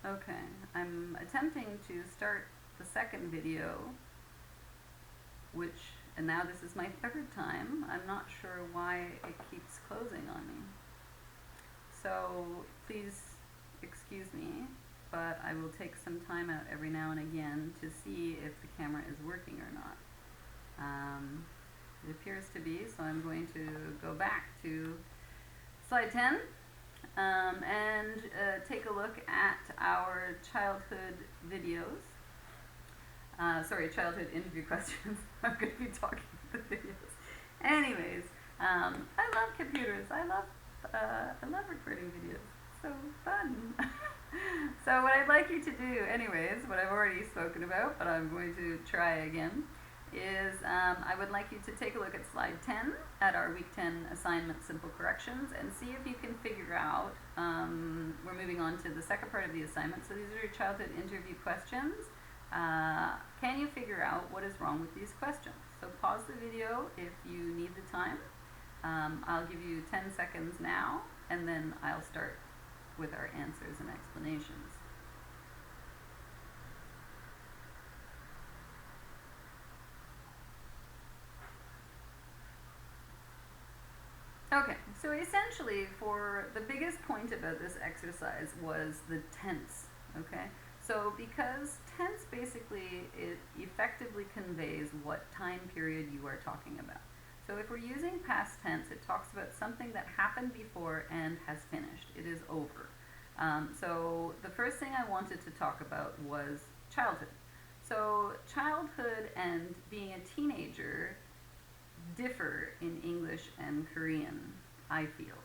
Okay, I'm attempting to start the second video, and now this is my third time. I'm not sure why it keeps closing on me. So please excuse me, but I will take some time out every now and again to see if the camera is working or not. It appears to be, so I'm going to go back to slide 10 and take a look at our childhood videos. Sorry, childhood interview questions. I'm going to be talking about the videos. Anyways, I love computers. I love recording videos. So fun. So what I'd like you to do, anyways, what I've already spoken about, but I'm going to try again, is I would like you to take a look at slide 10 at our week 10 assignment simple corrections and see if you can figure out, we're moving on to the second part of the assignment, so these are your childhood interview questions. Can you figure out what is wrong with these questions? So pause the video if you need the time. I'll give you 10 seconds now, and then I'll start with our answers and explanations. Okay, so essentially for the biggest point about this exercise was the tense, okay? So because tense basically, it effectively conveys what time period you are talking about. So if we're using past tense, it talks about something that happened before and has finished. It is over. So the first thing I wanted to talk about was childhood. So childhood and being a teenager differ in English and Korean, I feel.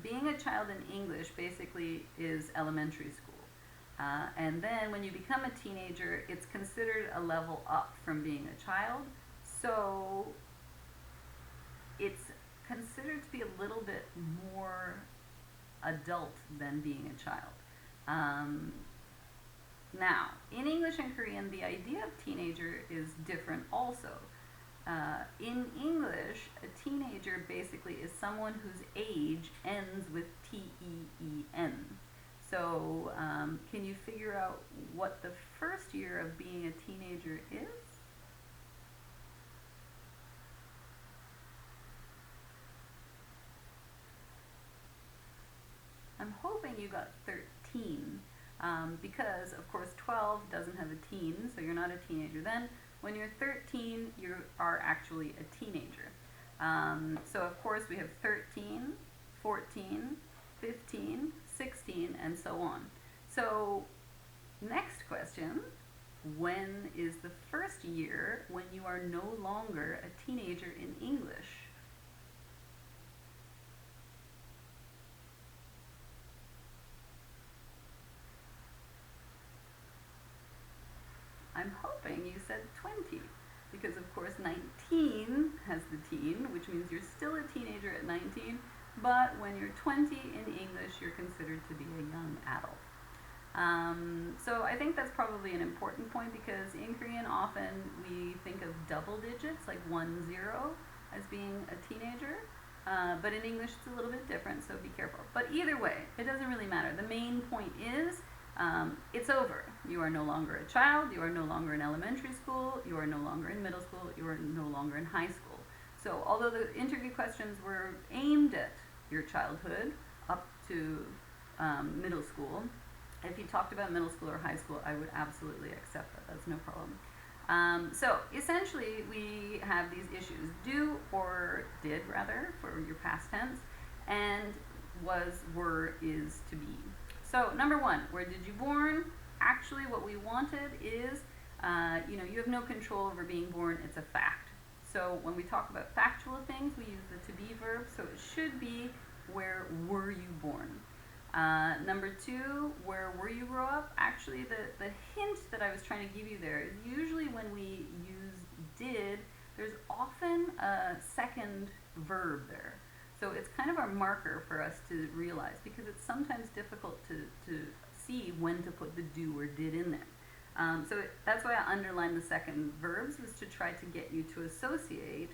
Being a child in English basically is elementary school. And then when you become a teenager, it's considered a level up from being a child. So it's considered to be a little bit more adult than being a child. Now, in English and Korean, the idea of teenager is different also. In English, a teenager basically is someone whose age ends with T-E-E-N. So can you figure out what the first year of being a teenager is? I'm hoping you got 13, because of course 12 doesn't have a teen, so you're not a teenager then. When you're 13, you are actually a teenager. So of course we have 13, 14, 15, 16, and so on. So next question, when is the first year when you are no longer a teenager in English? I'm hoping you said 20, because of course 19 has the teen, which means you're still a teenager at 19, but when you're 20 in English, you're considered to be a young adult. So I think that's probably an important point, because in Korean often we think of double digits, like 10, as being a teenager. But in English it's a little bit different, so be careful. But either way, it doesn't really matter. The main point is, it's over. You are no longer a child, you are no longer in elementary school, you are no longer in middle school, you are no longer in high school. So although the interview questions were aimed at your childhood up to middle school, if you talked about middle school or high school, I would absolutely accept that. That's no problem. So essentially we have these issues: do or did, rather, for your past tense, and was, were, is, to be. So number one, where did you born? Actually what we wanted is, you have no control over being born, it's a fact. So when we talk about factual things, we use the to be verb, so it should be, where were you born? Number two, where were you grow up? Actually, the hint that I was trying to give you there is usually when we use did, there's often a second verb there. So it's kind of our marker for us to realize, because it's sometimes difficult to see when to put the do or did in there. That's why I underlined the second verbs, was to try to get you to associate,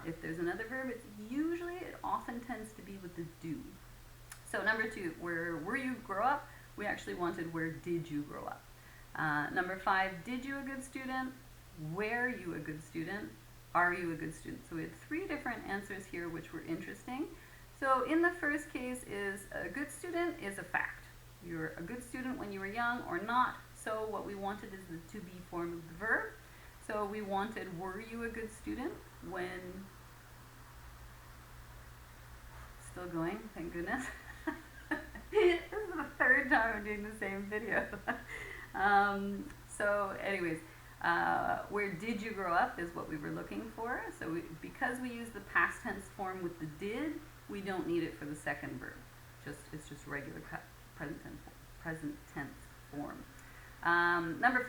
if there's another verb, it often tends to be with the do. So number 2, where were you grow up? We actually wanted where did you grow up? Number 5, did you a good student? Were you a good student? Are you a good student? So we had 3 different answers here which were interesting. So in the first case is a good student is a fact. You're a good student when you were young or not. So what we wanted is the to be form of the verb. So we wanted were you a good student when, still going, thank goodness. This is the 3rd time I'm doing the same video. So anyways, where did you grow up is what we were looking for. So because we use the past tense form with the did, we don't need it for the second verb. It's just regular present tense form. Number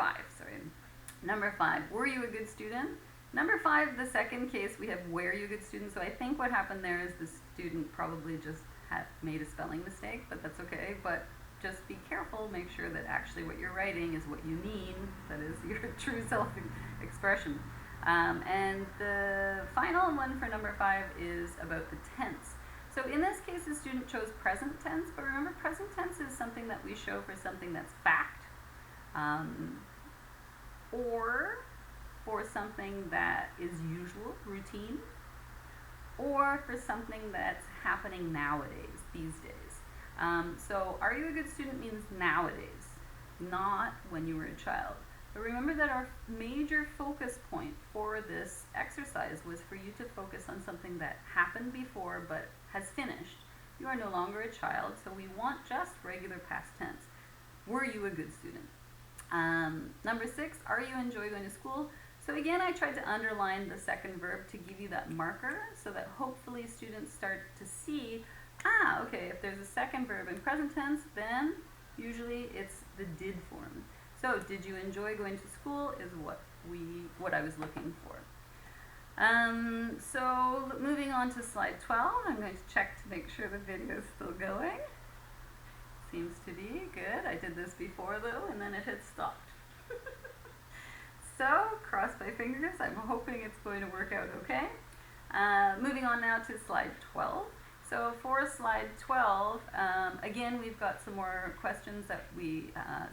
5, were you a good student? Number 5, the second case, we have were you a good student. So I think what happened there is the student probably just had made a spelling mistake, but that's okay. But just be careful, make sure that actually what you're writing is what you mean, that is your true self-expression. And the final one for number 5 is about the tense. So in this case, the student chose present tense, but remember present tense is something that we show for something that's fact, or for something that is usual, routine, or for something that's happening nowadays, these days. So are you a good student means nowadays, not when you were a child. But remember that our major focus point for this exercise was for you to focus on something that happened before but has finished. You are no longer a child, so we want just regular past tense. Were you a good student? Number 6, are you enjoy going to school? So again, I tried to underline the second verb to give you that marker so that hopefully students start to see, okay, if there's a second verb in present tense, then usually it's the did form. So did you enjoy going to school is what I was looking for. So moving on to slide 12, I'm going to check to make sure the video is still going. Seems to be good. I did this before though, and then it had stopped. So cross my fingers. I'm hoping it's going to work out okay. Moving on now to slide 12. So for slide 12, again, we've got some more questions that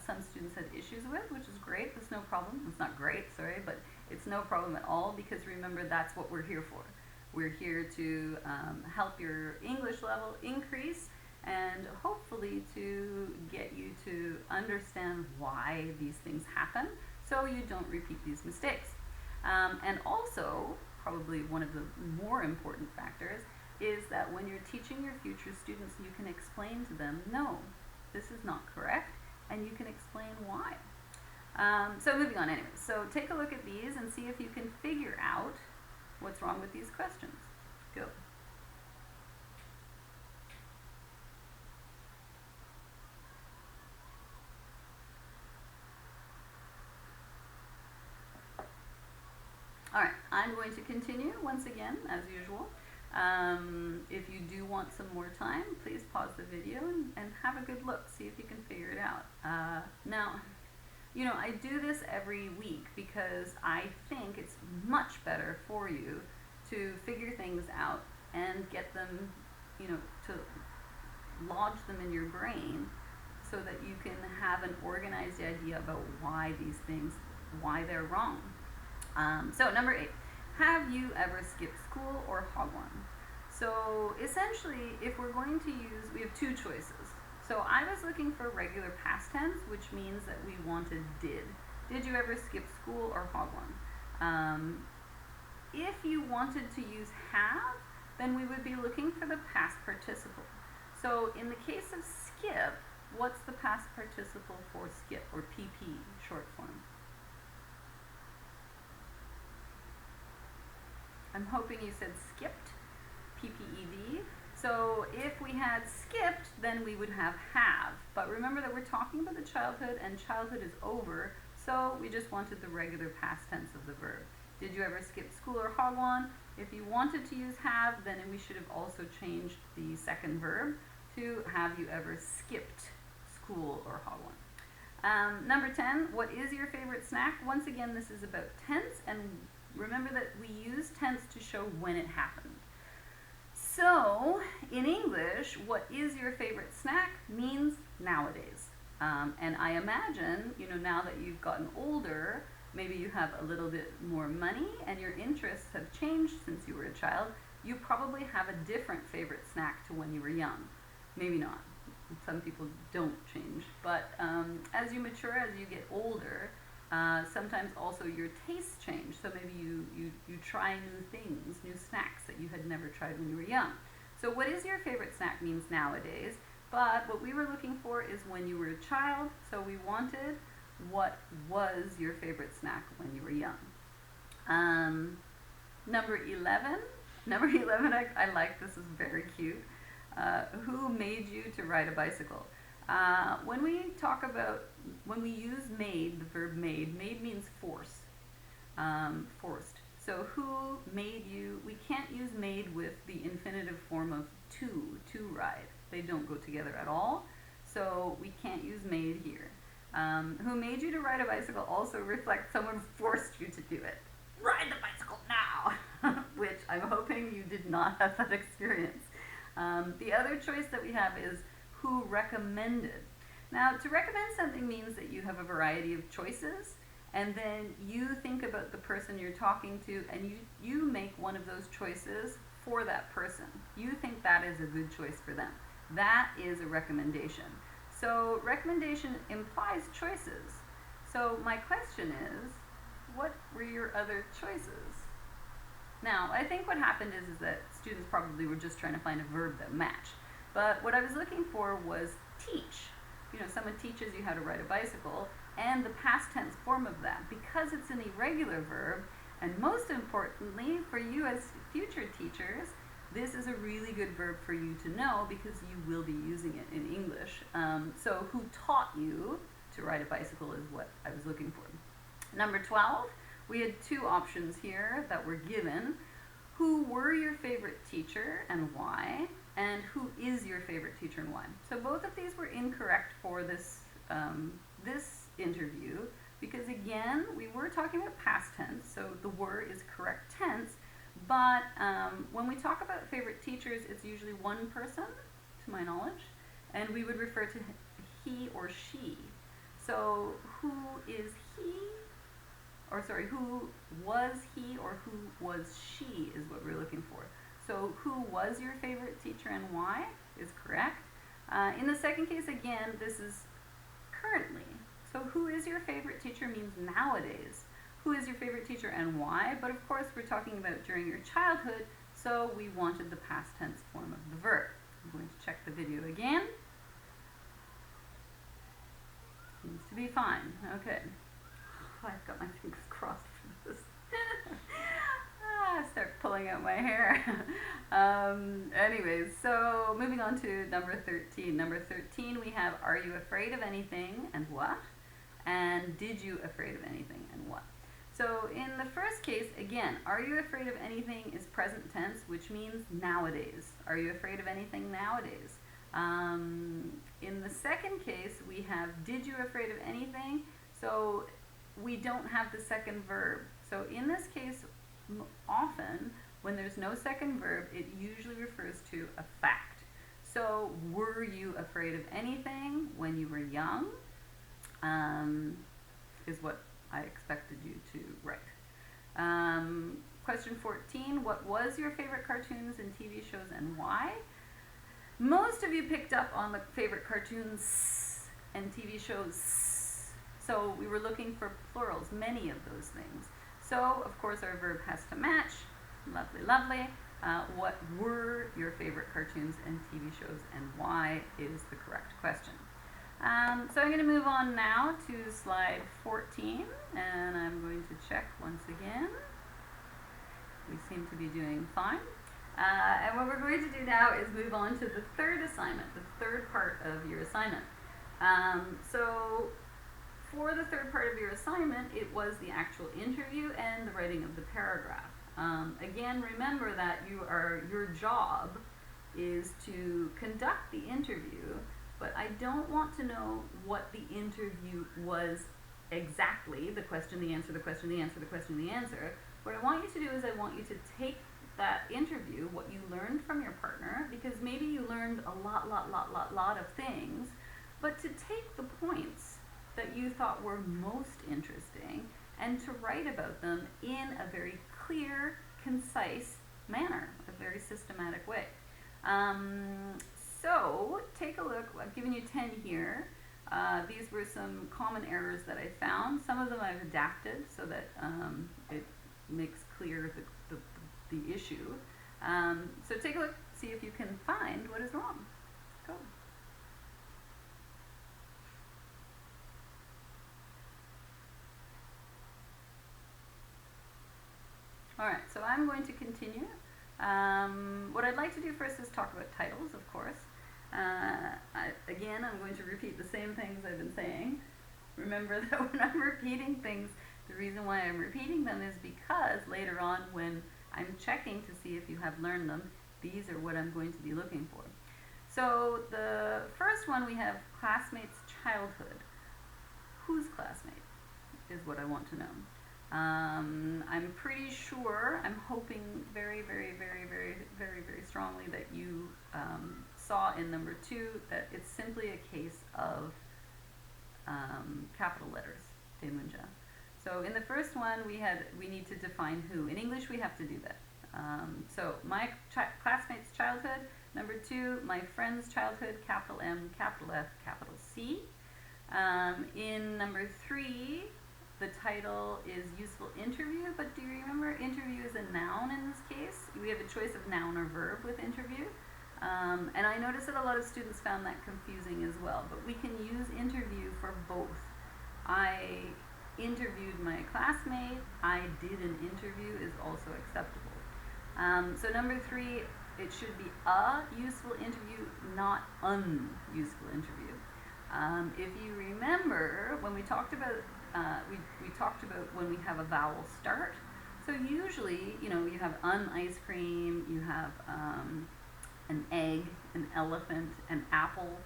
some students had issues with, which is great. It's no problem. It's not great, sorry, but it's no problem at all because remember, that's what we're here for. We're here to help your English level increase and hopefully to get you to understand why these things happen so you don't repeat these mistakes. And also, probably one of the more important factors is that when you're teaching your future students, you can explain to them, no, this is not correct, and you can explain why. So moving on anyway. So take a look at these and see if you can figure out what's wrong with these questions. Go. All right, I'm going to continue once again, as usual. If you do want some more time, please pause the video and have a good look, see if you can figure it out. Now, you know, I do this every week because I think it's much better for you to figure things out and get them, you know, to lodge them in your brain so that you can have an organized idea about why these things, why they're wrong. So number 8, have you ever skipped school or Hagwon? So essentially, if we're going to use, we have 2 choices. So I was looking for regular past tense, which means that we wanted did. Did you ever skip school or Hagwon? If you wanted to use have, then we would be looking for the past participle. So in the case of skip, what's the past participle for skip, or PP, short form? I'm hoping you said skipped, PPED. So if we had skipped, then we would have. But remember that we're talking about the childhood, and childhood is over, so we just wanted the regular past tense of the verb. Did you ever skip school or Hagwon? If you wanted to use have, then we should have also changed the second verb to have you ever skipped school or Hagwon. Number 10, what is your favorite snack? Once again, this is about tense, and remember that we use tense to show when it happened. So, in English, what is your favorite snack means nowadays. And I imagine, now that you've gotten older, maybe you have a little bit more money and your interests have changed since you were a child, you probably have a different favorite snack to when you were young. Maybe not. Some people don't change. But as you mature, as you get older, sometimes also your tastes change. So maybe you try new things, new snacks that you had never tried when you were young. So what is your favorite snack means nowadays. But what we were looking for is when you were a child. So we wanted what was your favorite snack when you were young. Number 11. Number 11, I like, this is very cute. Who made you to ride a bicycle? When we use made, the verb made means force, forced. So who made you? We can't use made with the infinitive form of to ride. They don't go together at all. So we can't use made here. Who made you to ride a bicycle also reflects someone forced you to do it. Ride the bicycle now! Which I'm hoping you did not have that experience. The other choice that we have is who recommended. Now, to recommend something means that you have a variety of choices, and then you think about the person you're talking to, and you make one of those choices for that person. You think that is a good choice for them. That is a recommendation. So recommendation implies choices. So my question is, what were your other choices? Now, I think what happened is that students probably were just trying to find a verb that matched. But what I was looking for was teach. Someone teaches you how to ride a bicycle, and the past tense form of that, because it's an irregular verb, and most importantly, for you as future teachers, this is a really good verb for you to know because you will be using it in English. So who taught you to ride a bicycle is what I was looking for. Number 12, we had two options here that were given. Who were your favorite teacher and why? And who is your favorite teacher and why? So both of these were incorrect for this interview because, again, we were talking about past tense, so the were is correct tense. But when we talk about favorite teachers, it's usually one person, to my knowledge, and we would refer to he or she. So who is he? Or sorry, who was he or who was she is what we're looking for. So who was your favorite teacher and why is correct. In the second case, again, this is currently. So who is your favorite teacher means nowadays. Who is your favorite teacher and why? But of course, we're talking about during your childhood, so we wanted the past tense form of the verb. I'm going to check the video again. Seems to be fine. Okay. I've got my fingers crossed for this. I start pulling out my hair. Anyways, so moving on to number 13. Number 13, we have, are you afraid of anything and what? And did you afraid of anything and what? So in the first case, again, are you afraid of anything is present tense, which means nowadays. Are you afraid of anything nowadays? In the second case, we have, did you afraid of anything? So we don't have the second verb. So in this case, often, when there's no second verb, it usually refers to a fact. So, were you afraid of anything when you were young? Is what I expected you to write. Question 14, what was your favorite cartoons and TV shows and why? Most of you picked up on the favorite cartoons and TV shows. So we were looking for plurals, many of those things. So, of course, our verb has to match. Lovely, lovely. What were your favorite cartoons and TV shows and why is the correct question. So I'm going to move on now to slide 14, and I'm going to check once again. We seem to be doing fine. And what we're going to do now is move on to the third assignment, the third part of your assignment. So for the third part of your assignment, it was the actual interview and the writing of the paragraph. Again, remember that your job is to conduct the interview, but I don't want to know what the interview was exactly, the question, the answer, the question, the answer, the question, the answer. What I want you to do is I want you to take that interview what you learned from your partner, because maybe you learned a lot of things, but to take the points that you thought were most interesting and to write about them in a very clear, concise manner, a very systematic way. So take a look. I've given you 10 here. These were some common errors that I found. Some of them I've adapted so that it makes clear the issue. So take a look, see if you can find what is wrong. Go. Alright, so I'm going to continue. What I'd like to do first is talk about titles, of course. Again, I'm going to repeat the same things I've been saying. Remember that when I'm repeating things, the reason why I'm repeating them is because later on when I'm checking to see if you have learned them, these are what I'm going to be looking for. So the first one, we have classmate's childhood. Whose classmate is what I want to know. I'm pretty sure, I'm hoping very strongly that you saw in number 2 that it's simply a case of capital letters, Temunja. So in the first one, we need to define who. In English, we have to do that. So my classmate's childhood. Number 2, my friend's childhood, capital M, capital F, capital C. In number 3, the title is useful interview, but do you remember interview is a noun in this case? We have a choice of noun or verb with interview. And I noticed that a lot of students found that confusing as well, but we can use interview for both. I interviewed my classmate, I did an interview is also acceptable. So number 3, it should be a useful interview, not unuseful interview. If you remember, when we talked about we talked about when we have a vowel start. So usually, you know, you have an ice cream, you have an egg, an elephant, an apple,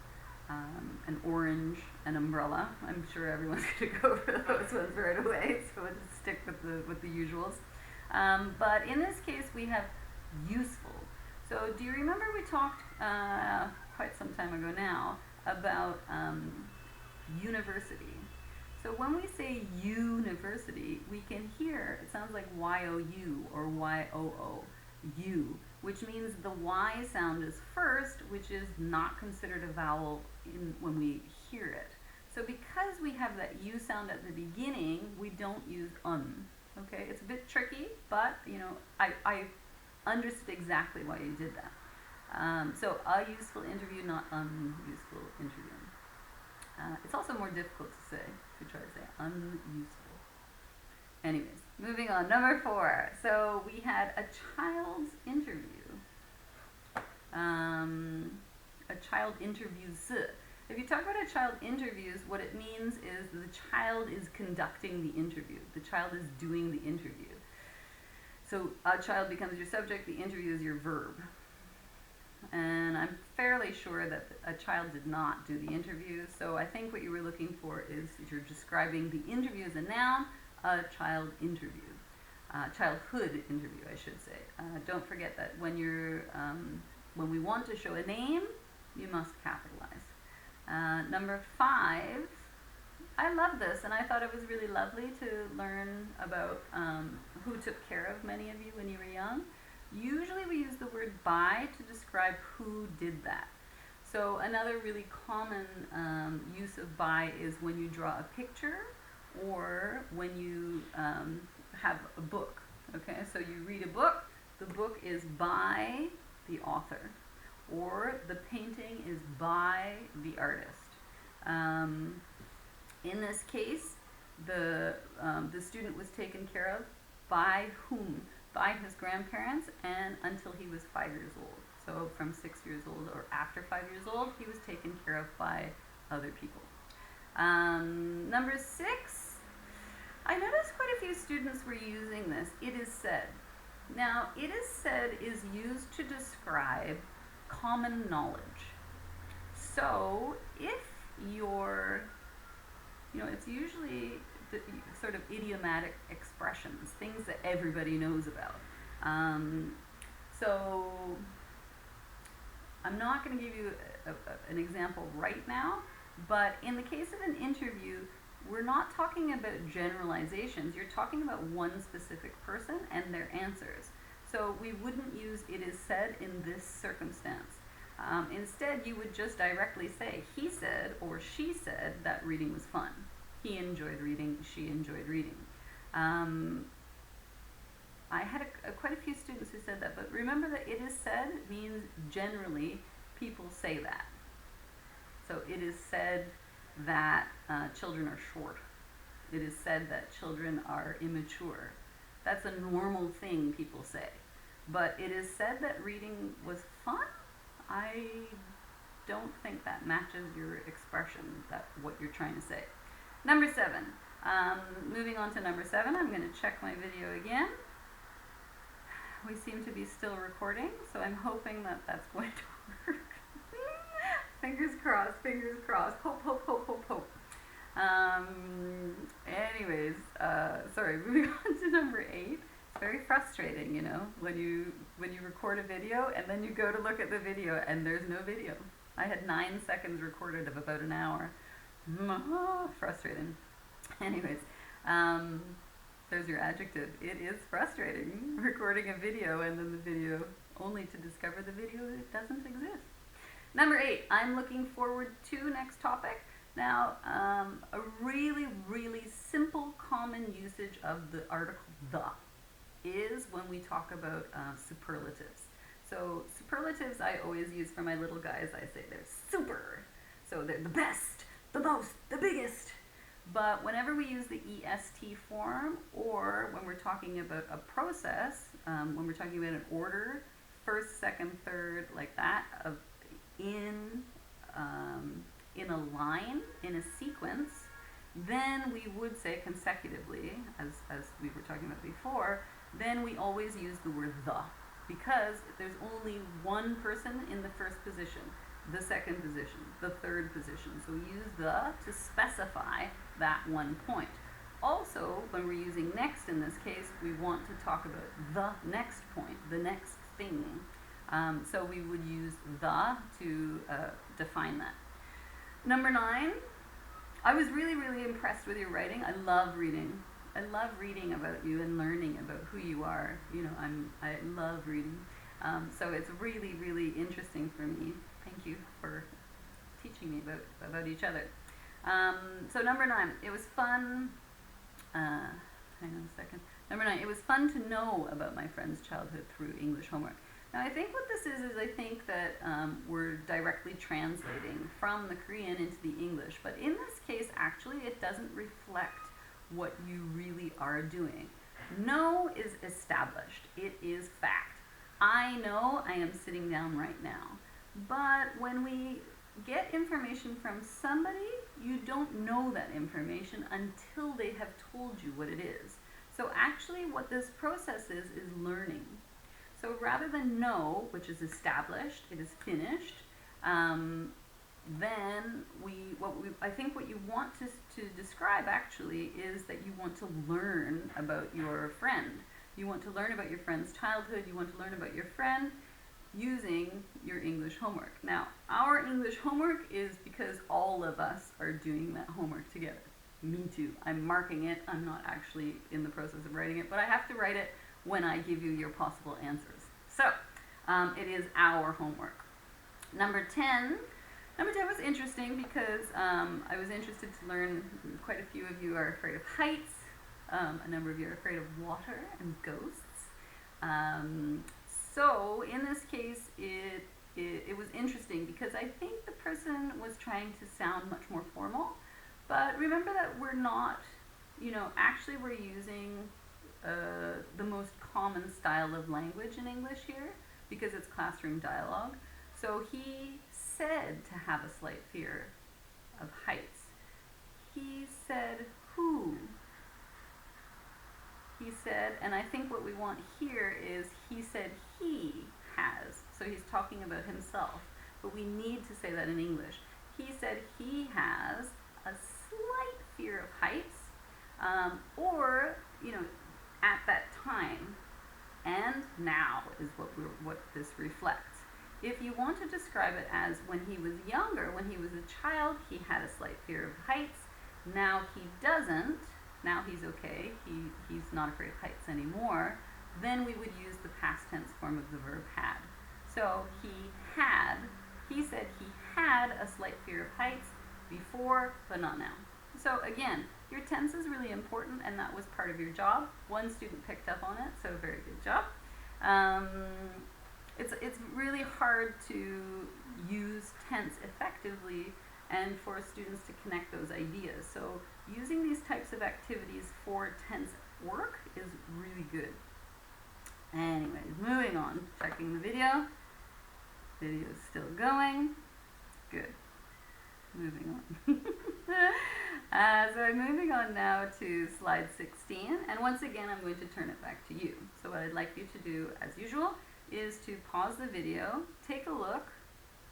an orange, an umbrella. I'm sure everyone's going to go for those ones right away, so we'll just stick with the usuals. But in this case, we have useful. So do you remember we talked quite some time ago now about university? So when we say university, we can hear, it sounds like Y-O-U or Y-O-O, U, which means the Y sound is first, which is not considered a vowel when we hear it. So because we have that U sound at the beginning, we don't use okay? It's a bit tricky, but you know, I understood exactly why you did that. So a useful interview, not unuseful interview. It's also more difficult to say, to try to say unuseful. Anyways, moving on. Number 4. So we had a child's interview. A child interviews. If you talk about a child interviews, what it means is the child is conducting the interview. The child is doing the interview. So a child becomes your subject, the interview is your verb. And I'm fairly sure that a child did not do the interview, so I think what you were looking for is you're describing the interview as a noun, a child interview. Childhood interview, I should say. Don't forget that when we want to show a name, you must capitalize. Number 5, I love this, and I thought it was really lovely to learn about who took care of many of you when you were young. Usually we use the word by to describe who did that. So another really common use of by is when you draw a picture or when you have a book. Okay, so you read a book, the book is by the author, or the painting is by the artist. In this case, the student was taken care of by whom? By his grandparents and until he was 5 years old. So from 6 years old or after 5 years old, he was taken care of by other people. Number 6, I noticed quite a few students were using this. It is said. Now, it is said is used to describe common knowledge. So if you're, it's usually sort of idiomatic expressions, things that everybody knows about. So I'm not going to give you an example right now, but in the case of an interview, we're not talking about generalizations. You're talking about one specific person and their answers. So we wouldn't use "it is said" in this circumstance. Instead, you would just directly say, he said or she said that reading was fun. He enjoyed reading, she enjoyed reading. I had quite a few students who said that, but remember that "it is said" means generally people say that. So it is said that children are short. It is said that children are immature. That's a normal thing people say. But it is said that reading was fun? I don't think that matches your expression, that what you're trying to say. Number 7. Moving on to number 7, I'm going to check my video again. We seem to be still recording, so I'm hoping that that's going to work. Fingers crossed, fingers crossed. Hope, hope, hope, hope, hope. Anyways, sorry, moving on to number 8. It's very frustrating, you know, when you record a video and then you go to look at the video and there's no video. I had 9 seconds recorded of about an hour. Frustrating. Anyways, there's your adjective. It is frustrating recording a video and then the video, only to discover the video doesn't exist. Number 8, I'm looking forward to next topic. Now, a really, really simple common usage of the article "the" is when we talk about superlatives. So superlatives I always use for my little guys. I say they're super. So they're the best, the most, the biggest. But whenever we use the EST form, or when we're talking about a process, when we're talking about an order, first, second, third, like that, of in a line, in a sequence, then we would say consecutively, as we were talking about before, then we always use the word "the," because there's only one person in the first position, the second position, the third position. So we use "the" to specify that one point. Also, when we're using "next" in this case, we want to talk about the next point, the next thing. So we would use "the" to define that. Number 9, I was really, really impressed with your writing. I love reading. I love reading about you and learning about who you are. You know, I love reading. So it's really, really interesting for me. Thank you for teaching me about each other. So number 9, it was fun. Hang on a second. Number 9, it was fun to know about my friend's childhood through English homework. Now, I think what this is I think that we're directly translating from the Korean into the English. But in this case, actually, it doesn't reflect what you really are doing. Know is established. It is fact. I know I am sitting down right now. But when we get information from somebody, you don't know that information until they have told you what it is. So actually, what this process is learning. So rather than know, which is established, it is finished, then I think what you want to describe actually is that you want to learn about your friend. You want to learn about your friend's childhood. You want to learn about your friend using your English homework. Now, our English homework is because all of us are doing that homework together. Me too. I'm marking it. I'm not actually in the process of writing it, but I have to write it when I give you your possible answers. So, it is our homework. Number 10 was interesting because I was interested to learn, quite a few of you are afraid of heights, a number of you are afraid of water and ghosts. So, in this case, it was interesting because I think the person was trying to sound much more formal, but remember that we're not, actually we're using the most common style of language in English here because it's classroom dialogue. So he said to have a slight fear of heights. He said who? He said, and I think what we want here is he said he has. So he's talking about himself, but we need to say that in English. He said he has a slight fear of heights, or, at that time, and now is what this reflects. If you want to describe it as when he was younger, when he was a child, he had a slight fear of heights. Now he doesn't. Now he's okay. He's not afraid of heights anymore. Then we would use the past tense form of the verb had. So he said he had a slight fear of heights before, but not now. So again, your tense is really important, and that was part of your job. One student picked up on it, so very good job. It's really hard to use tense effectively and for students to connect those ideas. So using these types of activities for tense work is really good. Anyways, moving on, checking the video. Video's still going. Good. Moving on. So I'm moving on now to slide 16, and once again I'm going to turn it back to you. So what I'd like you to do, as usual, is to pause the video, take a look,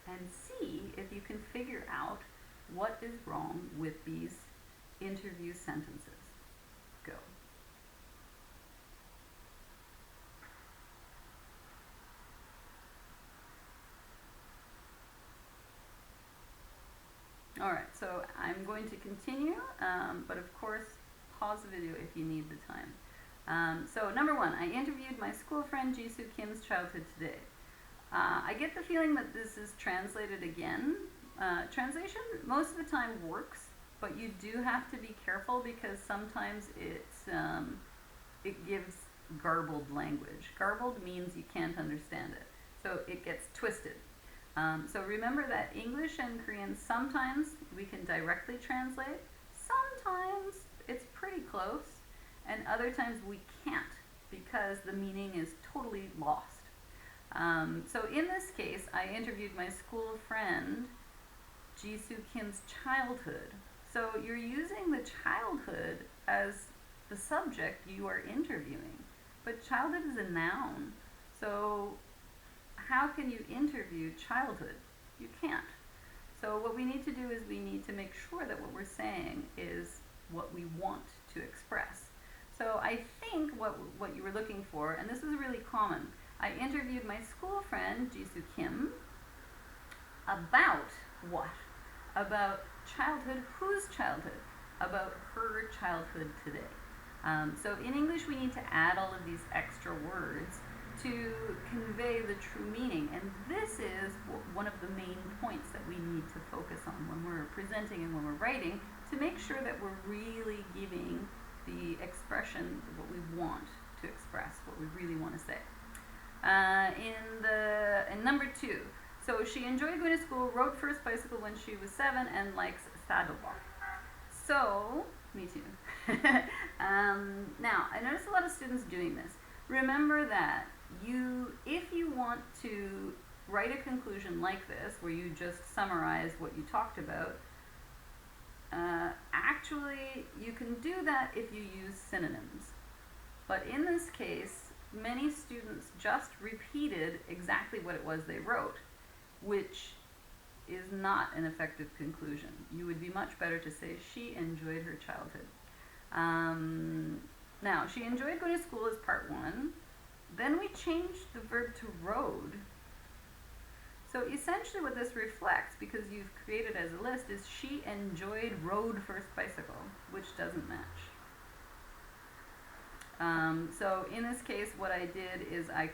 and see if you can figure out what is wrong with these interview sentences. Go. Alright, so I'm going to continue, but of course, pause the video if you need the time. So number one, I interviewed my school friend Jisoo Kim's childhood today. I get the feeling that this is translated again. Translation most of the time works, but you do have to be careful because sometimes it gives garbled language. Garbled means you can't understand it, so it gets twisted. So remember that English and Korean, sometimes we can directly translate, sometimes it's pretty close, and other times we can't because the meaning is totally lost. So in this case, I interviewed my school friend Jisoo Kim's childhood. So you're using the childhood as the subject you are interviewing, but childhood is a noun. So how can you interview childhood? You can't. So what we need to do is we need to make sure that what we're saying is what we want to express. So I think what you were looking for, and this is really common, I interviewed my school friend Jisoo Kim about what? About childhood. Whose childhood? About her childhood today. So in English we need to add all of these extra words to convey the true meaning, and this is one of the main points that we need to focus on when we're presenting and when we're writing, to make sure that we're really giving the expression what we want to express, what we really want to say. In number two, so she enjoyed going to school, rode first bicycle when she was 7, and likes saddleball. So, me too. Now, I notice a lot of students doing this. Remember that if you want to write a conclusion like this, where you just summarize what you talked about, actually you can do that if you use synonyms. But in this case, many students just repeated exactly what it was they wrote, which is not an effective conclusion. You would be much better to say she enjoyed her childhood. Now, she enjoyed going to school as part 1. Then we changed the verb to rode. So essentially what this reflects, because you've created as a list, is she enjoyed rode first bicycle, which doesn't match. So in this case, what I did is I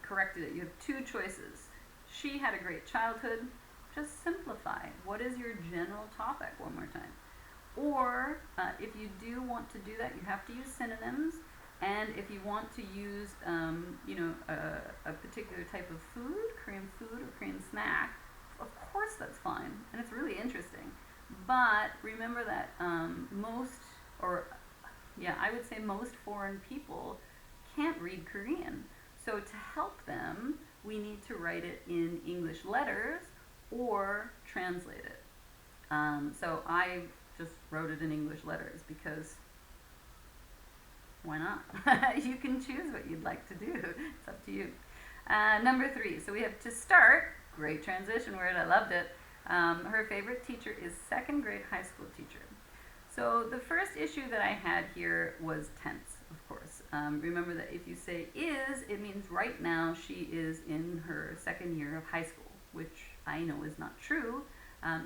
corrected it. You have 2 choices. She had a great childhood. Just simplify. What is your general topic one more time? Or if you do want to do that, you have to use synonyms. And if you want to use, a particular type of food, Korean food or Korean snack, of course that's fine, and it's really interesting. But remember that I would say most foreign people can't read Korean. So to help them, we need to write it in English letters or translate it. So I just wrote it in English letters because why not? You can choose what you'd like to do. It's up to you. Number 3, so we have to start, great transition word, I loved it. Her favorite teacher is 2nd grade high school teacher. So the first issue that I had here was tense, of course. Remember that if you say is, it means right now she is in her second year of high school, which I know is not true.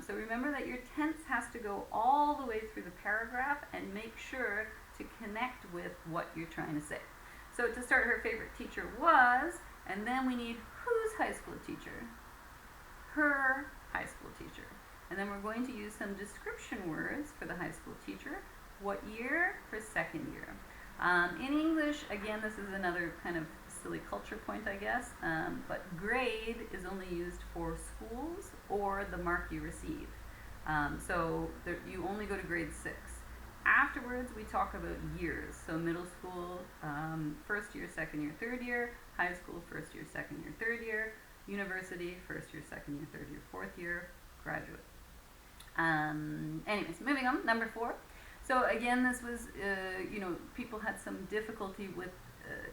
So remember that your tense has to go all the way through the paragraph and make sure to connect with what you're trying to say. So to start, her favorite teacher was, and then we need whose high school teacher? Her high school teacher. And then we're going to use some description words for the high school teacher. What year? Her second year. In English, again, this is another kind of silly culture point, I guess, but grade is only used for schools or the mark you receive. So you only go to grade 6. Afterwards, we talk about years. So middle school, first year, second year, third year. High school, first year, second year, third year. University, first year, second year, third year, fourth year. Graduate. Anyways, moving on, number 4. So again, this was, people had some difficulty with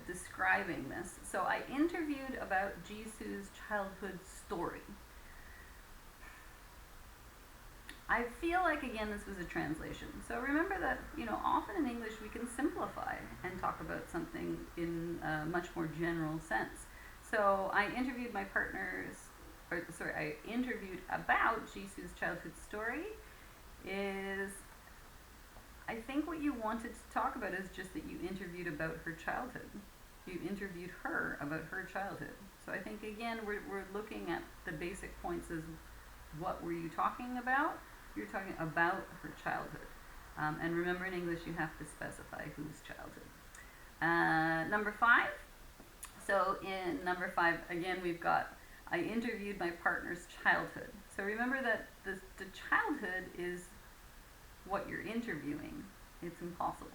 describing this. So I interviewed about Jisoo's childhood story. I feel like, again, this was a translation. So remember that, often in English we can simplify and talk about something in a much more general sense. So I interviewed I interviewed about Jisoo's childhood story is, I think what you wanted to talk about is just that you interviewed about her childhood. You interviewed her about her childhood. So I think, again, we're looking at the basic points as what were you talking about? You're talking about her childhood. And remember, in English, you have to specify whose childhood. Number 5. So in number 5, again, we've got, I interviewed my partner's childhood. So remember that the childhood is what you're interviewing. It's impossible.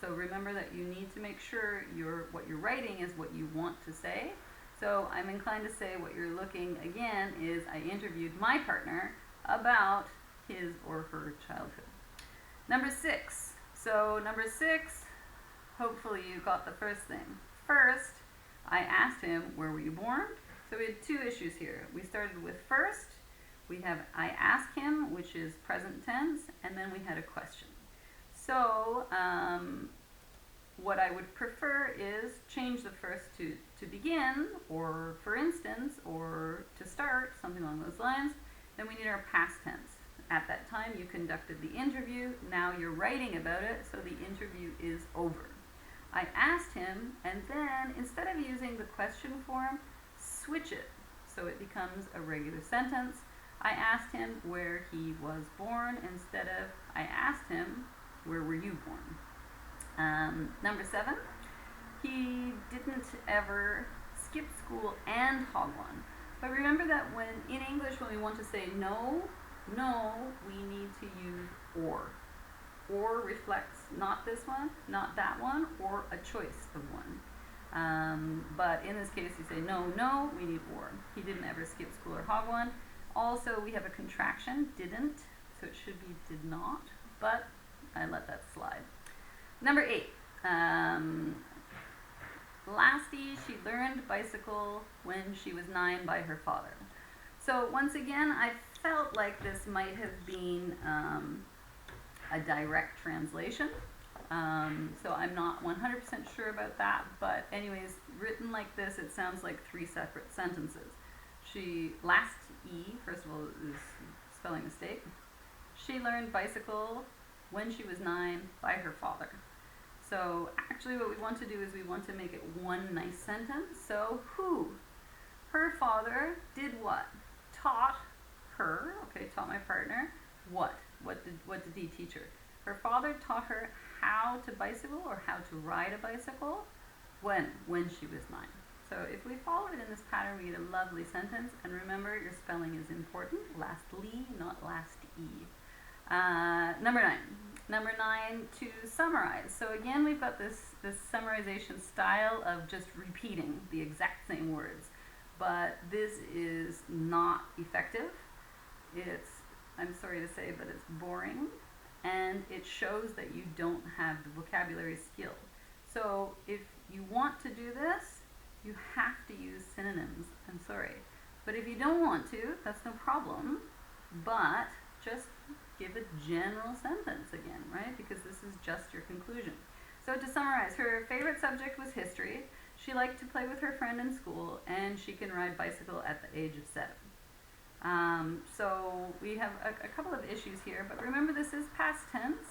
So remember that you need to make sure what you're writing is what you want to say. So I'm inclined to say what you're looking, again, is I interviewed my partner about his or her childhood. Number 6. So number 6, hopefully you got the first thing. First, I asked him, where were you born? So we had 2 issues here. We started with first, we have I asked him, which is present tense, and then we had a question. So what I would prefer is change the first to begin, or for instance, or to start, something along those lines. Then we need our past tense. At that time, you conducted the interview. Now you're writing about it, so the interview is over. I asked him, and then instead of using the question form, switch it so it becomes a regular sentence. I asked him where he was born instead of I asked him, where were you born? Number 7, he didn't ever skip school and hog one. But remember that in English, when we want to say no, we need to use or. Or reflects not this one, not that one, or a choice of one. But in this case, you say no, we need or. He didn't ever skip school or hog one. Also, we have a contraction, didn't, so it should be did not, but I let that slide. Number 8. Lasty, she learned bicycle when she was 9 by her father. So once again, I felt like this might have been a direct translation. So I'm not 100% sure about that, but anyways, written like this, it sounds like 3 separate sentences. Last E, first of all, is spelling mistake. She learned bicycle when she was 9 by her father. So actually what we want to do is we want to make it one nice sentence. So who? Her father did what? Taught her, taught my partner, what? What did he teach her? Her father taught her how to bicycle or how to ride a bicycle when she was 9. So if we follow it in this pattern, we get a lovely sentence. And remember, your spelling is important. Lastly, not last E. Number 9. Number 9, to summarize. So again, we've got this summarization style of just repeating the exact same words. But this is not effective. I'm sorry to say, but it's boring. And it shows that you don't have the vocabulary skill. So if you want to do this, you have to use synonyms. I'm sorry. But if you don't want to, that's no problem. But just give a general sentence again, right? Because this is just your conclusion. So to summarize, her favorite subject was history. She liked to play with her friend in school, and she can ride bicycle at the age of 7. So we have a couple of issues here, but remember this is past tense,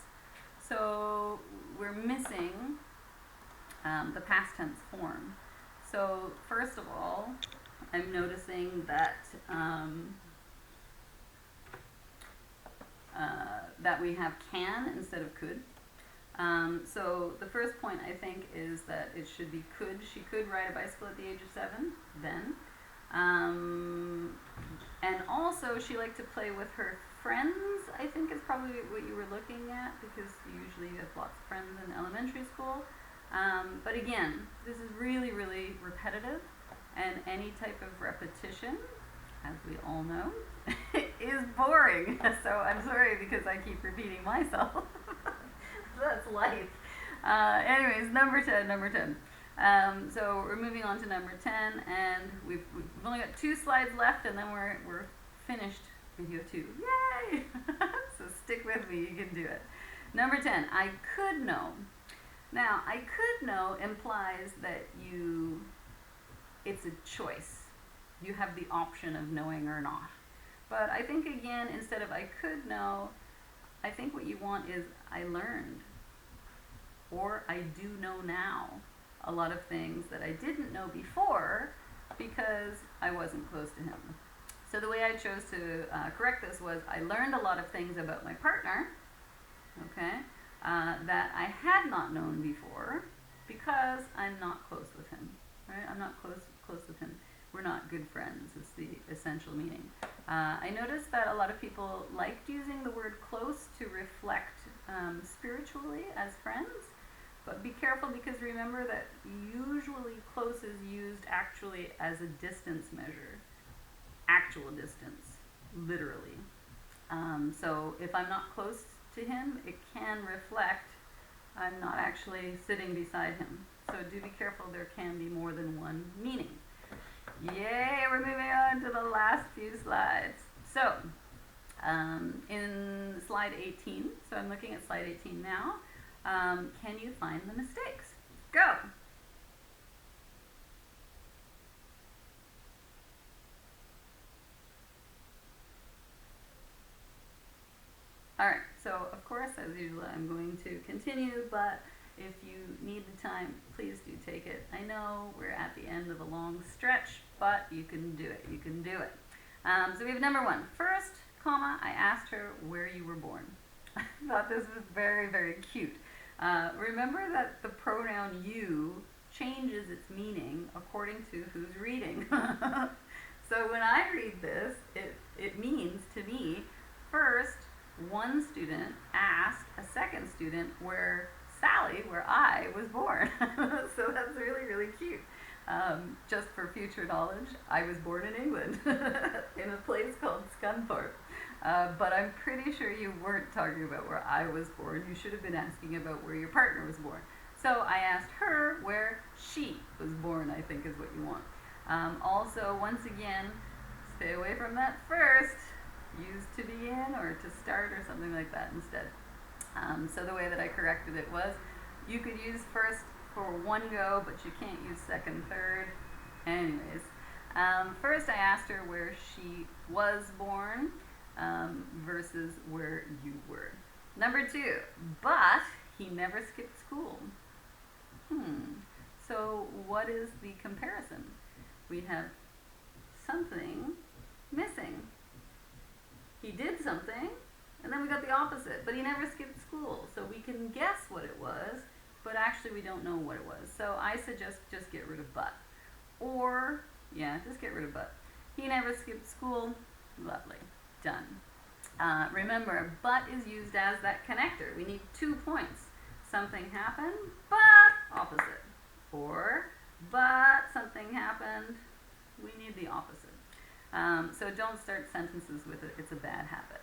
so we're missing the past tense form. So first of all, I'm noticing that that we have can instead of could. So the first point I think is that it should be could. She could ride a bicycle at the age of 7 then. And also she liked to play with her friends, I think is probably what you were looking at, because you usually have lots of friends in elementary school. But again, this is really, really repetitive, and any type of repetition, as we all know, is boring. So I'm sorry because I keep repeating myself. That's life. Anyways, number 10. So we're moving on to number 10, and we've only got 2 slides left, and then we're finished video 2. Yay! So stick with me, you can do it. Number 10, I could know. Now, I could know implies that it's a choice. You have the option of knowing or not. But I think, again, instead of I could know, I think what you want is I learned, or I do know now a lot of things that I didn't know before because I wasn't close to him. So the way I chose to correct this was I learned a lot of things about my partner, okay, that I had not known before because I'm not close with him, right? I'm not close with him. We're not good friends is the essential meaning. I noticed that a lot of people liked using the word close to reflect spiritually as friends, but be careful, because remember that usually close is used actually as a distance measure, actual distance, literally. So if I'm not close to him, it can reflect I'm not actually sitting beside him. So do be careful, there can be more than one meaning. Yay, we're moving on to the last few slides. So, in slide 18, so I'm looking at slide 18 now, can you find the mistakes? Go! Alright, so of course, as usual, I'm going to continue, but if you need the time, please do take it. I know we're at the end of a long stretch, but you can do it. You can do it. So we have number 1. First, comma, I asked her where you were born. I thought this was very, very cute. Remember that the pronoun you changes its meaning according to who's reading. So when I read this, it means to me, first, one student asked a second student where Sally, where I was born. So that's really, really cute. Just for future knowledge, I was born in England in a place called Scunthorpe. But I'm pretty sure you weren't talking about where I was born. You should have been asking about where your partner was born. So I asked her where she was born, I think is what you want. Also, once again, stay away from that first. Use to begin or to start or something like that instead. So the way that I corrected it was, you could use first for one go, but you can't use second, third. Anyways, first I asked her where she was born versus where you were. Number 2, but he never skipped school. So what is the comparison? We have something missing. He did something, and then we got the opposite, but he never skipped school. So we can guess what it was, but actually we don't know what it was. So I suggest just get rid of but. Or, yeah, just get rid of but. He never skipped school. Lovely. Done. Remember, but is used as that connector. We need 2 points. Something happened, but opposite. Or, but something happened, we need the opposite. So don't start sentences with it. It's a bad habit.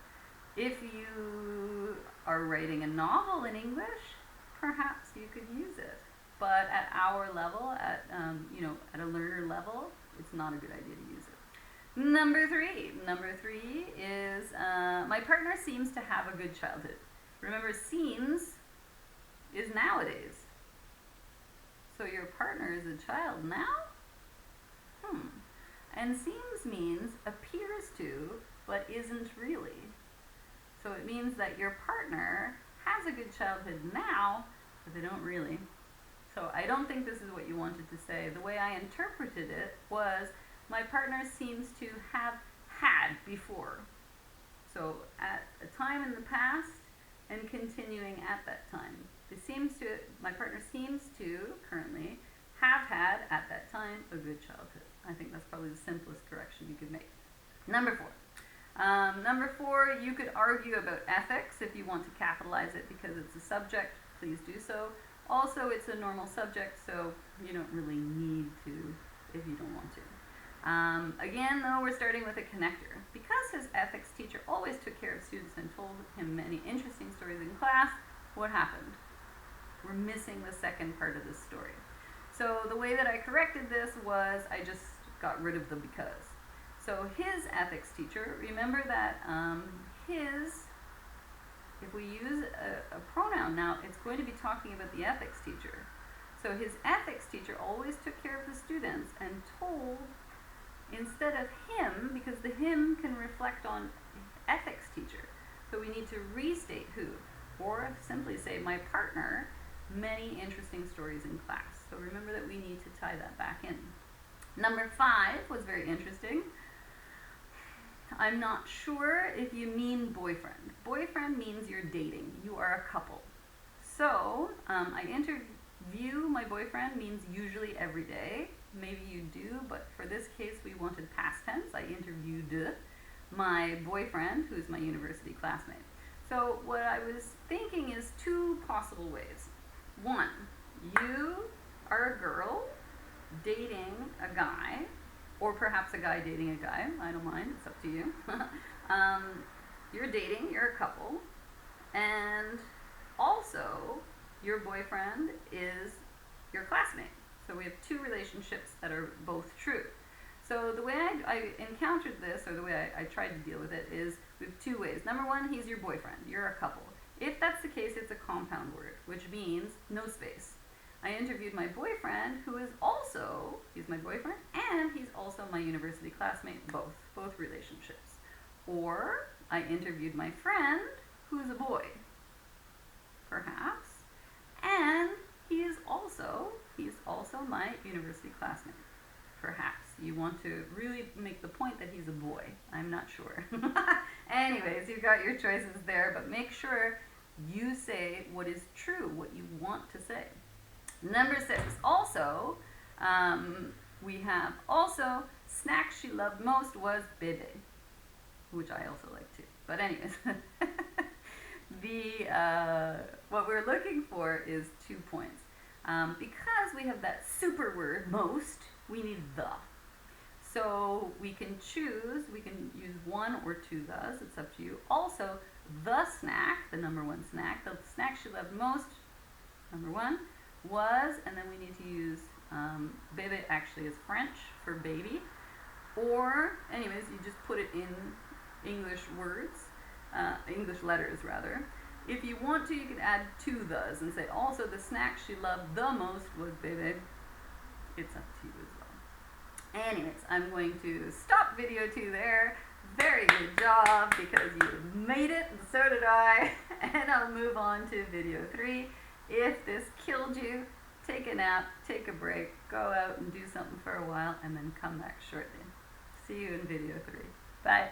If you are writing a novel in English, perhaps you could use it. But at our level, at a learner level, it's not a good idea to use it. Number 3. Number 3 is my partner seems to have a good childhood. Remember, seems is nowadays. So your partner is a child now? And seems means appears to, but isn't really. So it means that your partner has a good childhood now, but they don't really. So I don't think this is what you wanted to say. The way I interpreted it was, my partner seems to have had before. So at a time in the past and continuing at that time. My partner seems to currently have had at that time a good childhood. I think that's probably the simplest correction you could make. Number 4, you could argue about ethics if you want to capitalize it because it's a subject, please do so. Also, it's a normal subject, so you don't really need to if you don't want to. Again, though, we're starting with a connector. Because his ethics teacher always took care of students and told him many interesting stories in class, what happened? We're missing the second part of this story. So the way that I corrected this was I just got rid of the because. So his ethics teacher, remember that if we use a pronoun now, it's going to be talking about the ethics teacher. So his ethics teacher always took care of the students and told, instead of him, because the him can reflect on ethics teacher. So we need to restate who, or simply say my partner, many interesting stories in class. So remember that we need to tie that back in. Number 5 was very interesting. I'm not sure if you mean boyfriend. Boyfriend means you're dating. You are a couple. So I interview my boyfriend means usually every day. Maybe you do, but for this case we wanted past tense. I interviewed my boyfriend, who's my university classmate. So what I was thinking is 2 possible ways. 1, you are a girl dating a guy, or perhaps a guy dating a guy. I don't mind, it's up to you. You're dating, you're a couple, and also your boyfriend is your classmate. So we have 2 relationships that are both true. So the way I encountered this, or the way I tried to deal with it, is we have 2 ways. Number 1, he's your boyfriend, you're a couple. If that's the case, it's a compound word, which means no space. I interviewed my boyfriend, who is also, he's my boyfriend, and he's also my university classmate, both relationships. Or I interviewed my friend, who's a boy, perhaps, and he's also my university classmate, perhaps. You want to really make the point that he's a boy. I'm not sure. Anyways, you've got your choices there, but make sure you say what is true, what you want to say. Number 6, also, we have also, snack she loved most was bebe, which I also like too. But anyways, what we're looking for is 2 points. Because we have that super word, most, we need the. So we can choose, we can use 1 or 2 thes, it's up to you. Also, the snack, the number 1 snack, the snack she loved most, number 1, was, and then we need to use, bebe actually is French for baby, or, anyways, you just put it in English words, English letters rather. If you want to, you can add 2 thes and say, also the snack she loved the most was bebe. It's up to you as well. Anyways, I'm going to stop video 2 there. Very good job, because you made it, and so did I. And I'll move on to video 3. If this killed you, take a nap, take a break, go out and do something for a while, and then come back shortly. See you in video 3. Bye.